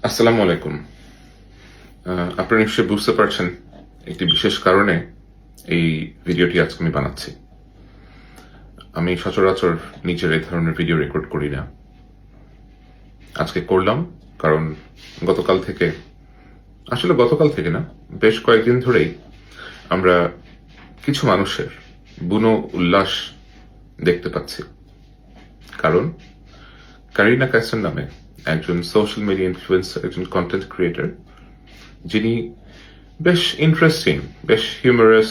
আসসালামু আলাইকুম। আপনারা নিশ্চয়ই বুঝতে পারছেন একটি বিশেষ কারণে এই ভিডিওটি আজকে আমি বানাচ্ছি। আমি সচরাচর নিজের এই ধরনের ভিডিও রেকর্ড করি না। আজকে করলাম কারণ গতকাল থেকে না, বেশ কয়েকদিন ধরেই আমরা কিছু মানুষের বুনো উল্লাস দেখতে পাচ্ছি। কারণ কারিনা কায়সার নামে একজন সোশ্যাল মিডিয়া ইনফ্লুয়েন্সার, একজন কন্টেন্ট ক্রিয়েটর, যিনি বেশ ইন্টারেস্টিং, বেশ হিউমারাস,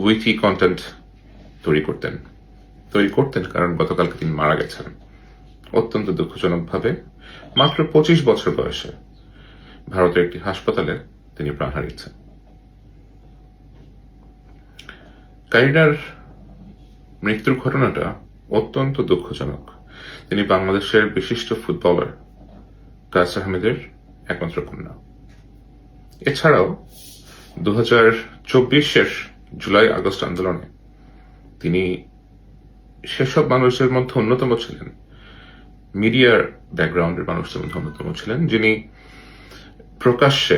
উইটি কন্টেন্ট তৈরি করতেন কারণ গতকালকে তিনি মারা গেছেন অত্যন্ত দুঃখজনকভাবে। মাত্র 25 বছর বয়সে ভারতের একটি হাসপাতালে তিনি প্রাণ হারিয়েছেন। কারিনার মৃত্যুর ঘটনাটা অত্যন্ত দুঃখজনক। তিনি বাংলাদেশের বিশিষ্ট ফুটবলার কায়সার আহমেদের একমাত্র কন্যা। এছাড়াও 2024-এর জুলাই আগস্ট আন্দোলনে তিনি সেসব মানুষের মধ্যে অন্যতম ছিলেন, মিডিয়ার ব্যাকগ্রাউন্ডের মানুষদের মধ্যে অন্যতম ছিলেন, যিনি প্রকাশ্যে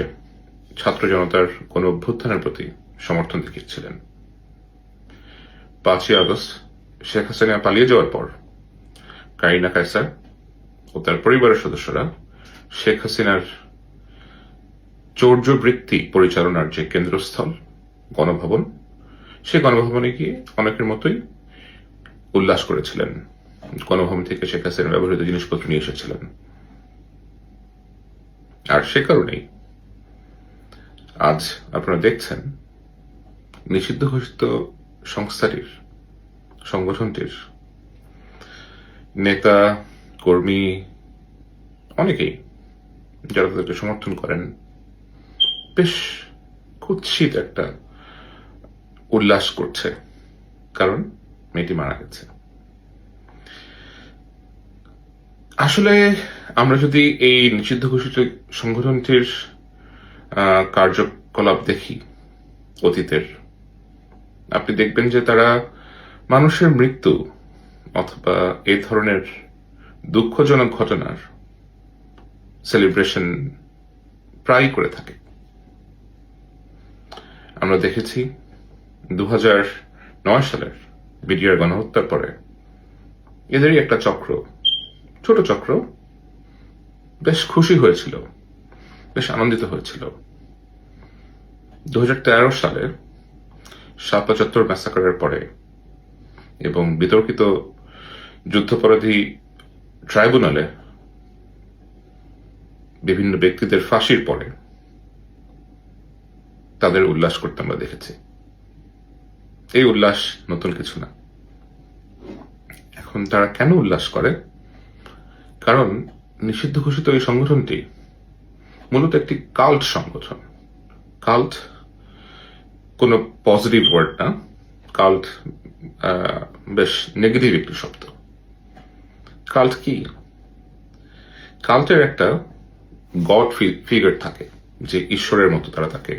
ছাত্র জনতার কোন অভ্যুত্থানের প্রতি সমর্থন দেখিয়েছিলেন। 5ই আগস্ট শেখ হাসিনা পালিয়ে যাওয়ার পর কারিনা কায়সার ও তার পরিবারের সদস্যরা শেখ হাসিনার চৌর্যবৃত্তি পরিচালনার যে কেন্দ্রস্থল গণভবন, সেই গণভবনে গিয়ে অনেকের মতোই উল্লাস করেছিলেন। গণভবন থেকে শেখ হাসিনার ব্যবহৃত জিনিসপত্র নিয়ে এসেছিলেন। আর সে কারণেই আজ আপনারা দেখছেন নিষিদ্ধ ঘোষিত সংগঠনটির নেতা, কর্মী, অনেকেই যারা তাদেরকে সমর্থন করেন, বেশ কুৎসিত একটা উল্লাস করছে, কারণ মেয়েটি মারা গেছে। আসলে আমরা যদি এই নিষিদ্ধ ঘোষিত সংগঠনটির কার্যকলাপ দেখি অতীতের, আপনি দেখবেন যে তারা মানুষের মৃত্যু অথবা এই ধরনের দুঃখজনক ঘটনার সেলিব্রেশন প্রায় করে থাকে। আমরা দেখেছি 2009 সালের বিডিআর গণহত্যার পরে এদেরই একটা ছোট চক্র বেশ খুশি হয়েছিল, বেশ আনন্দিত হয়েছিল। 2013 সালে শাপলা চত্বর ম্যাসাকারের পরে এবং বিতর্কিত যুদ্ধাপরাধী ট্রাইব্যুনালে বিভিন্ন ব্যক্তিদের ফাঁসির পরে তাদের উল্লাস করতে আমরা দেখেছি। এই উল্লাস নতুন কিছু না। এখন তারা কেন উল্লাস করে? কারণ নিষিদ্ধ ঘোষিত এই সংগঠনটি মূলত একটি কাল্ট সংগঠন। কাল্ট কোনো পজিটিভ ওয়ার্ড না, কাল্ট বেশ নেগেটিভ একটি শব্দ। কাল্ট কি? কাল্টের একটা গড ফিগার থাকে, যে ঈশ্বরের মতো তারা তাকে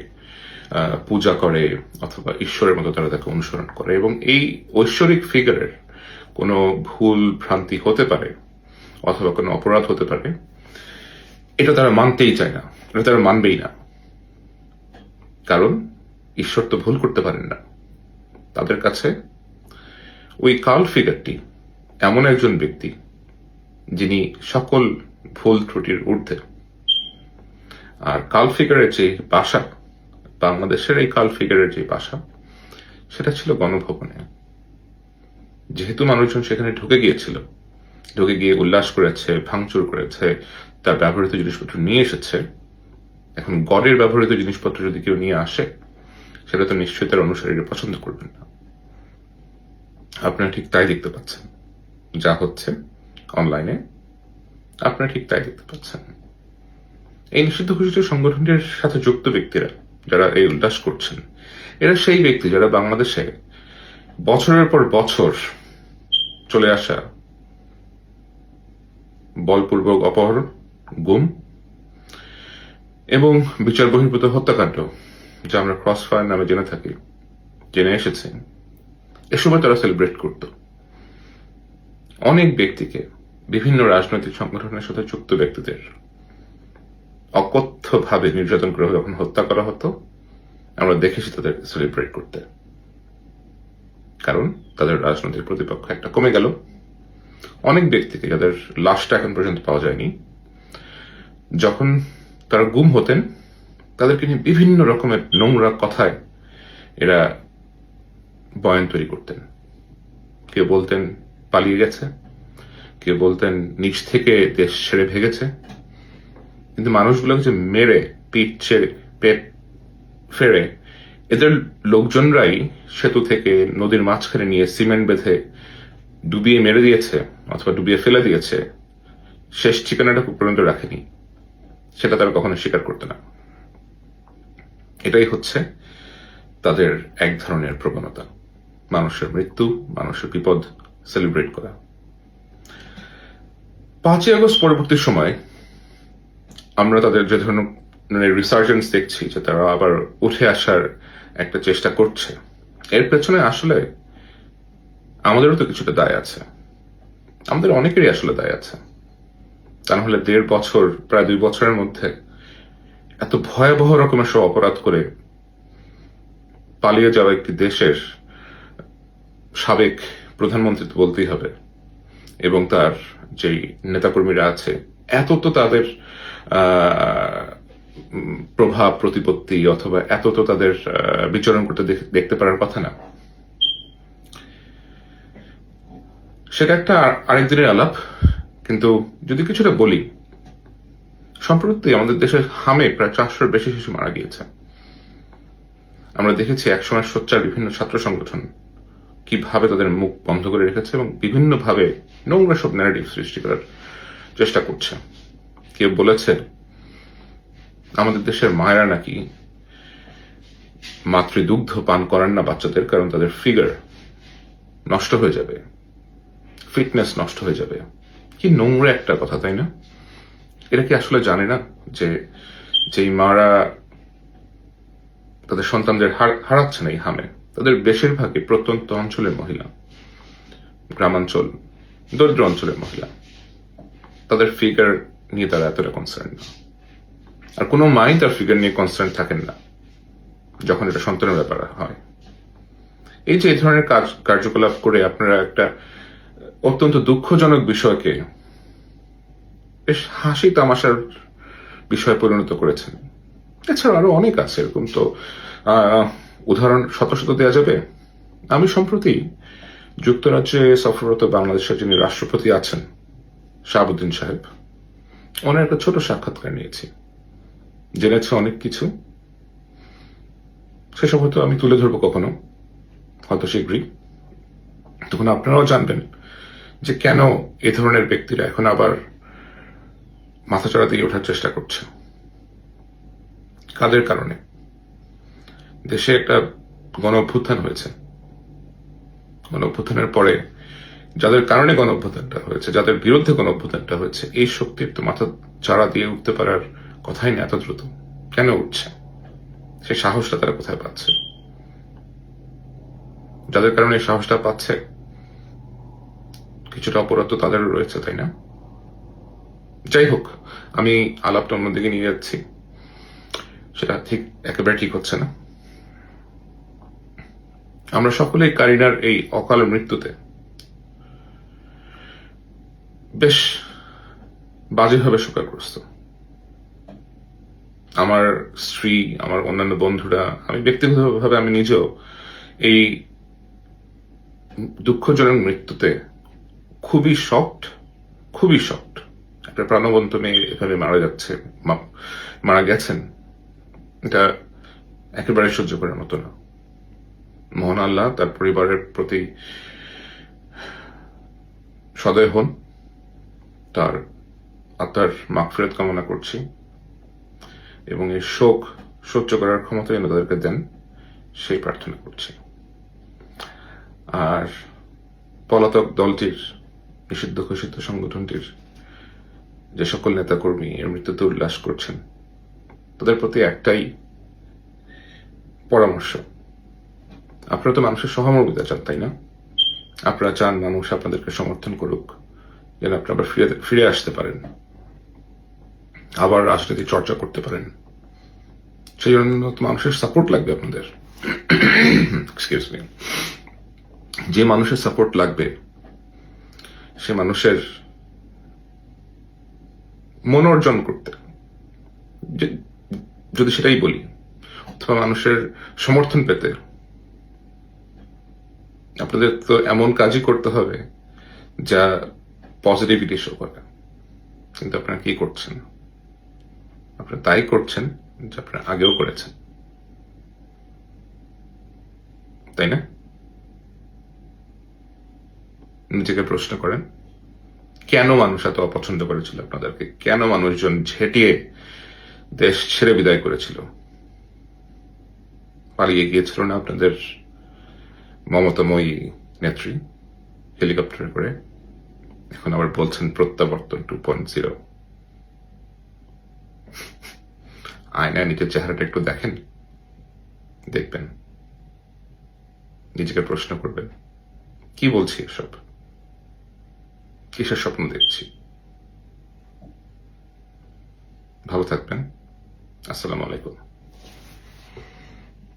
পূজা করে অথবা ঈশ্বরের মতো তারা তাকে অনুসরণ করে, এবং এই ঐশ্বরিক ফিগারের কোনো ভুল ভ্রান্তি হতে পারে অথবা কোনো অপরাধ হতে পারে, এটা তারা মানতেই চায় না, এটা তারা মানবেই না। কারণ ঈশ্বর তো ভুল করতে পারেন না। তাদের কাছে ওই কাল্ট ফিগারটি এমন একজন ব্যক্তি যিনি সকল ভুল ত্রুটির ঊর্ধ্বে। আর কাল্ট ফিগারের যে বাসা, বাংলাদেশের এই কাল্ট ফিগারের যে বাসা, সেটা ছিল গণভবনে। যেহেতু মানুষজন সেখানে ঢুকে গিয়ে উল্লাস করেছে, ভাঙচুর করেছে, তার ব্যবহৃত জিনিসপত্র নিয়ে এসেছে, এখন গডের ব্যবহৃত জিনিসপত্র যদি কেউ নিয়ে আসে, সেটা তো নিশ্চয়ই তার অনুসারীরা পছন্দ করবেন না। আপনারা ঠিক তাই দেখতে পাচ্ছেন, যা হচ্ছে অনলাইনে আপনারা ঠিক তাই দেখতে পাচ্ছেন। এই নিষিদ্ধ ঘোষিত সংগঠনটির সাথে যুক্ত ব্যক্তিরা যারা এই উল্লাস করছেন, এরা সেই ব্যক্তি যারা বাংলাদেশে বছরের পর বছর চলে আসা বলপূর্বক অপহরণ, গুম এবং বিচার বহির্ভূত হত্যাকাণ্ড, যা আমরা ক্রস ফায়ার নামে জেনে এসেছি, এসময় তারা সেলিব্রেট করত। অনেক ব্যক্তিকে, বিভিন্ন রাজনৈতিক সংগঠনের সাথে যুক্ত ব্যক্তিদের অকথ্যভাবে নির্যাতন করে যখন হত্যা করা হতো, আমরা দেখেছি তাদের সেলিব্রেট করতে, কারণ তাদের রাজনৈতিক প্রতিপক্ষ একটা কমে গেল। অনেক ব্যক্তিকে যাদের লাশটা এখন পর্যন্ত পাওয়া যায়নি, যখন তারা গুম হতেন তাদেরকে নিয়ে বিভিন্ন রকমের নোংরা কথায় এরা বয়ান তৈরি করতেন। কেউ বলতেন পালিয়ে গেছে, কেউ বলতেন নিচ থেকে দেশ ছেড়ে ভেগেছে, কিন্তু মানুষগুলোকে যে মেরে পিঠ ছেড়ে পেট ফেরে এদের লোকজনরাই সেতু থেকে নদীর মাঝখানে নিয়ে সিমেন্ট বেঁধে ডুবিয়ে মেরে দিয়েছে অথবা ডুবিয়ে ফেলে দিয়েছে, শেষ ঠিকানাটা পর্যন্ত রাখেনি, সেটা তারা কখনো স্বীকার করতো না। এটাই হচ্ছে তাদের এক ধরনের প্রবণতা, মানুষের মৃত্যু, মানুষের বিপদ সেলিব্রেট করা। 5ই আগস্ট পরবর্তী সময় আমরা তাদের যে ধরনের রিসার্জেন্স দেখছি, যে তারা আবার উঠে আসার একটা চেষ্টা করছে, এর পেছনে আসলে আমাদেরও তো কিছুটা দায় আছে, আমাদের অনেকেরই আসলে দায় আছে। তা নাহলে 1.5 বছর, প্রায় 2 বছরের মধ্যে এত ভয়াবহ রকমের সব অপরাধ করে পালিয়ে যাওয়া একটি দেশের সাবেক প্রধানমন্ত্রী তো বলতেই হবে, এবং তার যেই নেতাকর্মীরা আছে, এত তো তাদের প্রভাব প্রতিপত্তি অথবা এত তো তাদের বিচরণ করতে দেখতে পারার কথা না। সেটা একটা আরেক দিনের আলাপ। কিন্তু যদি কিছুটা বলি, সম্প্রতি আমাদের দেশের হামে প্রায় 400-র বেশি শিশু মারা গিয়েছে। আমরা দেখেছি একসময় সোচ্চার বিভিন্ন ছাত্র সংগঠন কিভাবে তাদের মুখ বন্ধ করে রেখেছে এবং বিভিন্নভাবে নোংরা সব ন্যারেটিভ সৃষ্টি করার চেষ্টা করছে। কেউ বলেছে আমাদের দেশের মায়েরা নাকি মাতৃদুগ্ধ পান করান না বাচ্চাদের, কারণ তাদের ফিগার নষ্ট হয়ে যাবে, ফিটনেস নষ্ট হয়ে যাবে। কি নোংরা একটা কথা, তাই না? এরা কি আসলে জানে না যে যেই মারা তাদের সন্তানদের হারাচ্ছেন এই হামে, তাদের বেশিরভাগই প্রত্যন্ত অঞ্চলের মহিলা, গ্রামাঞ্চল, দরিদ্র অঞ্চলের মহিলা। তাদের ফিগার নিয়ে তারা এতটা কনসার্ন না, আর কোনো মাই তার ফিগার নিয়ে কনসার্ন থাকেন না যখন এটা সন্তানের ব্যাপার হয়। এই যে এই ধরনের কার্যকলাপ করে আপনারা একটা অত্যন্ত দুঃখজনক বিষয়কে বেশ হাসি তামাশার বিষয় পরিণত করেছেন। এছাড়া আরো অনেক আছে, এরকম তো উদাহরণ শত শত দেওয়া যাবে। আমি সম্প্রতি যুক্তরাজ্যে সফররত বাংলাদেশের যিনি রাষ্ট্রপতি আছেন, শাহাবুদ্দিন সাহেব, ওনার একটা ছোট সাক্ষাৎকার নিয়েছি, জেনেছে অনেক কিছু। সেসব হয়তো আমি তুলে ধরবো কখনো, হয়তো শীঘ্রই। তখন আপনারাও জানবেন যে কেন এ ধরনের ব্যক্তিরা এখন আবার মাথাচাড়া দিয়ে ওঠার চেষ্টা করছে, কাদের কারণে। দেশে একটা গণ অভ্যুত্থান হয়েছে, গণ অভ্যুত্থানের পরে যাদের কারণে গণ অভ্যুত্থানটা হয়েছে, যাদের বিরুদ্ধে গণ অভ্যুত্থানটা হয়েছে, এই শক্তির তো মাথা চাড়া দিয়ে উঠতে পারার কথাই না এত দ্রুত। কেন উঠছে? সেই সাহসটা তারা কোথায় পাচ্ছে? যাদের কারণে এই সাহসটা পাচ্ছে, কিছুটা অপরাধ তো তাদেরও রয়েছে, তাই না? যাই হোক, আমি আলাপটা অন্যদিকে নিয়ে যাচ্ছি, সেটা ঠিক একেবারে ঠিক হচ্ছে না। আমরা সকলেই কারিনার এই অকাল মৃত্যুতে বেশ বাজেভাবে শোকাগ্রস্ত। আমার স্ত্রী, আমার অন্যান্য বন্ধুরা, আমি ব্যক্তিগতভাবে আমি নিজেও এই দুঃখজনক মৃত্যুতে খুবই শকড। একটা প্রাণবন্ত মেয়ে এভাবে মারা গেছেন, এটা একেবারে সহ্য করার মতো না। মহান আল্লাহ তার পরিবারের প্রতি সদয় হন, তার আত্মার মাগফিরাত কামনা করছি, এবং এই শোক সহ্য করার ক্ষমতা যেন তাদেরকে দেন, সেই প্রার্থনা করছি। আর পলাতক দলটির, নিষিদ্ধ ঘোষিত সংগঠনটির যে সকল নেতাকর্মী এর মৃত্যুতে উল্লাস করছেন, তাদের প্রতি একটাই পরামর্শ, আপনারা তো মানুষের সহমর্মিতা চান, তাই না? আপনারা চান মানুষ আপনাদেরকে সমর্থন করুক, যেন আপনি আবার ফিরে আসতে পারেন। আবার রাজনীতি চর্চা করতে পারেন। সেই জন্য তো মানুষের সাপোর্ট লাগবে আপনাদের। Excuse me. যে মানুষের সাপোর্ট লাগবে সে মানুষের মন অর্জন করতে, যদি সেটাই বলি, অথবা মানুষের সমর্থন পেতে আপনাদের তো এমন কাজই করতে হবে যা পজিটিভিটি শো করে। কিন্তু আপনারা কি করছেন? আপনারা তাই করছেন যা আপনারা আগেও করেছেন, তাই না? নিজেকে প্রশ্ন করেন, কেন মানুষ এত অপছন্দ করেছিল আপনাদেরকে? কেন মানুষজন ঝেঁটিয়ে দেশ ছেড়ে বিদায় করেছিল? পালিয়ে গিয়েছিল না আপনাদের মমতাময়ী নেত্রী হেলিকপ্টারে করে? এখন আবার বলছেন প্রত্যাবর্তন 2.0। আয়নায় নিজের চেহারাটা একটু দেখেন, দেখবেন, নিজেকে প্রশ্ন করবেন, কি বলছি এসব? কিসের স্বপ্ন দেখছি? ভালো থাকবেন। আসসালামু আলাইকুম।